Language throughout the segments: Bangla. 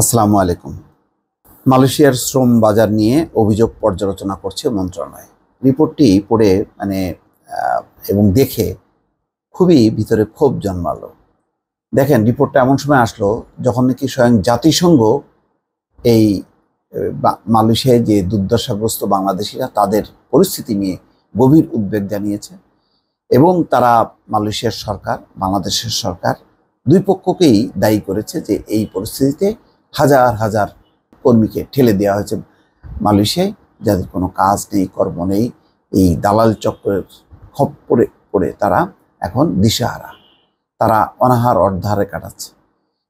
আসসালামু আলাইকুম। মালয়েশিয়ার শ্রম বাজার নিয়ে অভিযোগ পর্যালোচনা করছে মন্ত্রণালয়। রিপোর্টটি পড়ে মানে এবং দেখে খুবই ভিতরে ক্ষোভ জন্মালো। দেখেন, রিপোর্টটা এমন সময় আসলো যখন নাকি স্বয়ং জাতিসংঘ এই মালয়েশিয়ায় যে দুর্দশাগ্রস্ত বাংলাদেশিরা তাদের পরিস্থিতি নিয়ে গভীর উদ্বেগ জানিয়েছে এবং তারা মালয়েশিয়ার সরকার, বাংলাদেশের সরকার দুই পক্ষকেই দায়ী করেছে যে এই পরিস্থিতিতে হাজার হাজার কর্মীকে ঠেলে দেওয়া হয়েছে মালয়েশিয়ায়, যাদের কোনো কাজ নেই, কর্ম নেই। এই দালাল চক্রের খপ্পরে পড়ে তারা এখন দিশাহারা, তারা অনাহার অর্ধারে কাটাচ্ছে।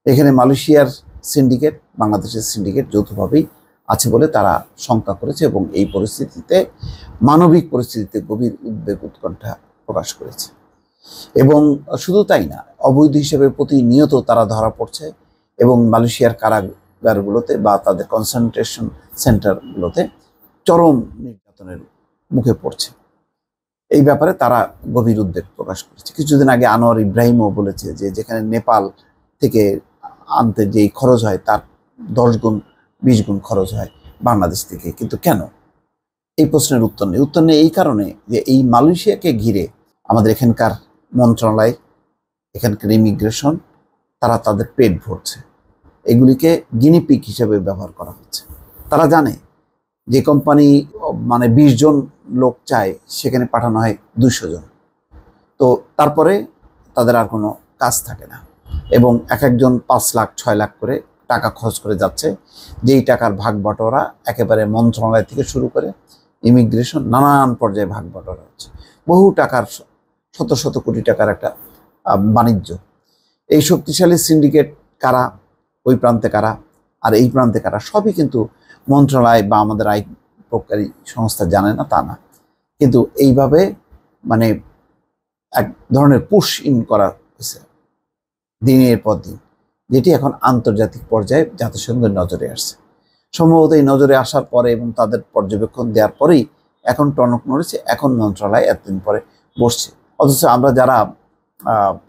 এখানে মালয়েশিয়ার সিন্ডিকেট, বাংলাদেশের সিন্ডিকেট যৌথভাবেই আছে বলে তারা শঙ্কা করেছে এবং এই পরিস্থিতিতে, মানবিক পরিস্থিতিতে গভীর উদ্বেগ উৎকণ্ঠা প্রকাশ করেছে। এবং শুধু তাই না, অবৈধ হিসেবে প্রতিনিয়ত তারা ধরা পড়ছে এবং মালয়েশিয়ার কারাগারগুলোতে বা তাদের কনসেন্ট্রেশন সেন্টারগুলোতে চরম নির্যাতনের মুখে পড়ছে। এই ব্যাপারে তারা গভীর উদ্বেগ প্রকাশ করেছে। কিছুদিন আগে আনোয়ার ইব্রাহিমও বলেছে যে যেখানে নেপাল থেকে আনতে যেই খরচ হয় তার 10 গুণ 20 গুণ খরচ হয় বাংলাদেশ থেকে। কিন্তু কেন? এই প্রশ্নের উত্তর নেই। উত্তর নেই এই কারণে যে এই মালয়েশিয়াকে ঘিরে আমাদের এখানকার মন্ত্রণালয়, এখানকার ইমিগ্রেশন, তারা তাদের পেট ভরছে। এগুলিকে গিনিপিগ হিসেবে ব্যবহার করা হচ্ছে। তারা জানে যে কোম্পানি 20 জন লোক চায়, সেখানে পাঠানো হয় 200 জন। তো তারপরে তাদের আর কোনো কাজ থাকে না এবং এক একজন 5 লাখ 6 লাখ করে টাকা খরচ করে যাচ্ছে। যেই টাকার ভাগ বাটোয়ারা একেবারে মন্ত্রণালয় থেকে শুরু করে ইমিগ্রেশন নানান পর্যায়ে ভাগ বাটোয়ারা হচ্ছে। বহু টাকার, শত শত কোটি টাকার একটা বাণিজ্য। এই শক্তিশালী সিন্ডিকেট কারা, ওই প্রান্তে কারা আর এই প্রান্তে কারা, সবই কিন্তু মন্ত্রণালয় বা আমাদের আইন প্রকারী সংস্থা জানে না তা না। কিন্তু এইভাবে এক ধরনের পুশ ইন করা হয়েছে দিনের পর দিন, যেটি এখন আন্তর্জাতিক পর্যায়ে জাতিসংঘের নজরে আসছে। সম্ভবত এই নজরে আসার পরে এবং তাদের পর্যবেক্ষণ দেওয়ার পরেই এখন টনক নড়েছে। এখন মন্ত্রণালয় এতদিন পরে বসছে। অথচ আমরা যারা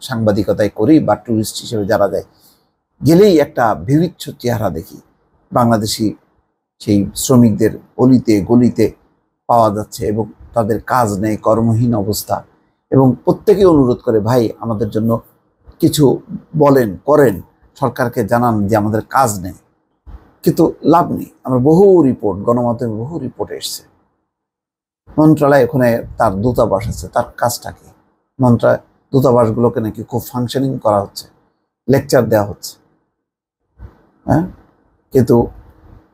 সাংবাদিকতায় করি বা ট্যুরিস্ট হিসেবে যারা যায়, গেলেই একটা বিভৎস চেহারা দেখি। বাংলাদেশি সেই শ্রমিকদের অলিতে গলিতে পাওয়া যাচ্ছে এবং তাদের কাজ নেই, কর্মহীন অবস্থা। এবং প্রত্যেকে অনুরোধ করে, ভাই আমাদের জন্য কিছু বলেন, করেন, সরকারকে জানান যে আমাদের কাজ নেই। কিন্তু লাভ নেই। আমরা বহু রিপোর্ট, গণমাধ্যমে বহু রিপোর্ট এসছে। মন্ত্রণালয় ওখানে তার দূতাবাস আছে, তার কাজটা কি? দূতাবাসগুলোকে নাকি খুব ফাংশনিং করা হচ্ছে, লেকচার দেওয়া হচ্ছে। হ্যাঁ, কিন্তু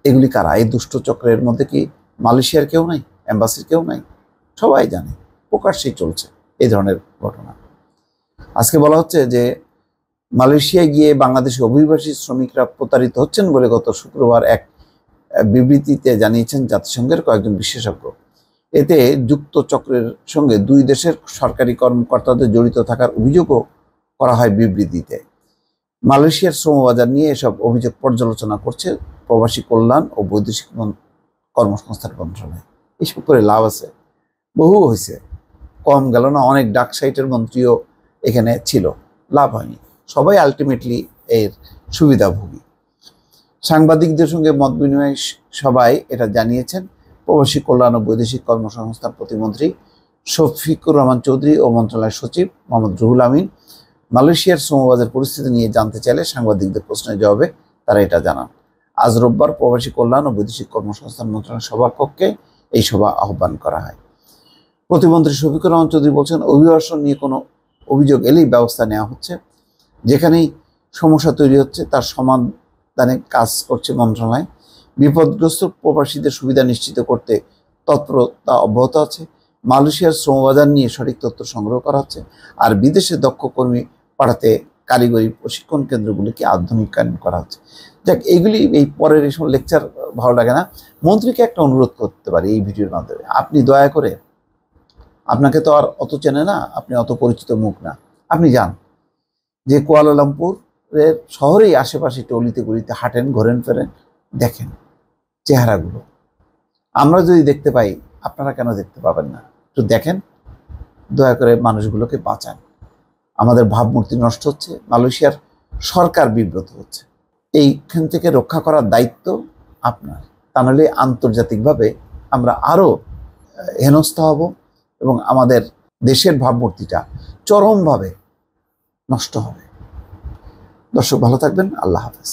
এগুলি কারা? এই দুষ্ট চক্রের মধ্যে কি মালয়েশিয়ার কেউ নাই? এম্বাসির কেউ নাই? সবাই জানে, প্রকাশ্যেই চলছে এই ধরনের ঘটনা। আজকে বলা হচ্ছে যে মালয়েশিয়ায় গিয়ে বাংলাদেশি অভিবাসী শ্রমিকরা প্রতারিত হচ্ছেন বলে গত শুক্রবার এক বিবৃতিতে জানিয়েছেন জাতিসংঘের কয়েকজন বিশেষজ্ঞ। এতে যুক্ত চক্রের সঙ্গে দুই দেশের সরকারি কর্মকর্তাদের জড়িত থাকার অভিযোগও করা হয় বিবৃতিতে। মালয়েশিয়ার শ্রমবাজার নিয়ে এসব অভিযোগ পর্যালোচনা করছে প্রবাসী কল্যাণ ও বৈদেশিক কর্মসংস্থান মন্ত্রণালয়। এসব করে লাভ আছে? বহু হয়েছে, কম গেল না। অনেক ডাক সাইটের মন্ত্রীও এখানে ছিল, লাভ হয়নি। সবাই আলটিমেটলি এর সুবিধাভোগী। সাংবাদিকদের সঙ্গে মত বিনিময় সবাই এটা জানিয়েছেন প্রবাসী কল্যাণ ও বৈদেশিক কর্মসংস্থান প্রতিমন্ত্রী শফিকুর রহমান চৌধুরী ও মন্ত্রণালয়ের সচিব মোহাম্মদ রুহুল আমিন। মালয়েশিয়ার শ্রমবাজার পরিস্থিতি নিয়ে জানতে চাইলে সাংবাদিকদের প্রশ্নের জবাবে তারা এটা জানান। আজ রোববার প্রবাসী কল্যাণ ও বৈদেশিক কর্মসংস্থান মন্ত্রণালয়ের সভাকক্ষে এই সভা আহ্বান করা হয়। প্রতিমন্ত্রী শফিকুর রহমান চৌধুরী বলছেন, অভিবাসন নিয়ে কোনো অভিযোগ এলেই ব্যবস্থা নেওয়া হচ্ছে। যেখানেই সমস্যা তৈরি হচ্ছে তার সমাধানে কাজ করছে মন্ত্রণালয়। বিপদগ্রস্ত প্রবাসীদের সুবিধা নিশ্চিত করতে তৎপরতা অব্যাহত আছে। মালয়েশিয়ার শ্রমবাজার নিয়ে সঠিক তথ্য সংগ্রহ করা হচ্ছে। আর বিদেশে দক্ষ কর্মী পাঠাতে কারিগরি প্রশিক্ষণ কেন্দ্রগুলিকে আধুনিকায়ন করা হচ্ছে। যাক, এইগুলি এই পরের এই সময় লেকচার ভালো লাগে না। মন্ত্রীকে একটা অনুরোধ করতে পারি এই ভিডিওর মাধ্যমে, আপনি দয়া করে, আপনাকে তো আর অত চেনে না, আপনি অত পরিচিত মুখ না, আপনি যান যে কুয়ালালামপুরের শহরেই আশেপাশে টলিতে গলিতে হাঁটেন, ঘোরেন ফেরেন, দেখেন চেহারাগুলো। আমরা যদি দেখতে পাই, আপনারা কেন দেখতে পাবেন না? একটু দেখেন, দয়া করে মানুষগুলোকে বাঁচান। আমাদের ভাবমূর্তি নষ্ট হচ্ছে, মালয়েশিয়ার সরকার বিব্রত হচ্ছে। এইখান থেকে রক্ষা করার দায়িত্ব আপনার। তা নাহলে আন্তর্জাতিকভাবে আমরা আরও হেনস্থা হব এবং আমাদের দেশের ভাবমূর্তিটা চরমভাবে নষ্ট হবে। দর্শক ভালো থাকবেন। আল্লাহ হাফেজ।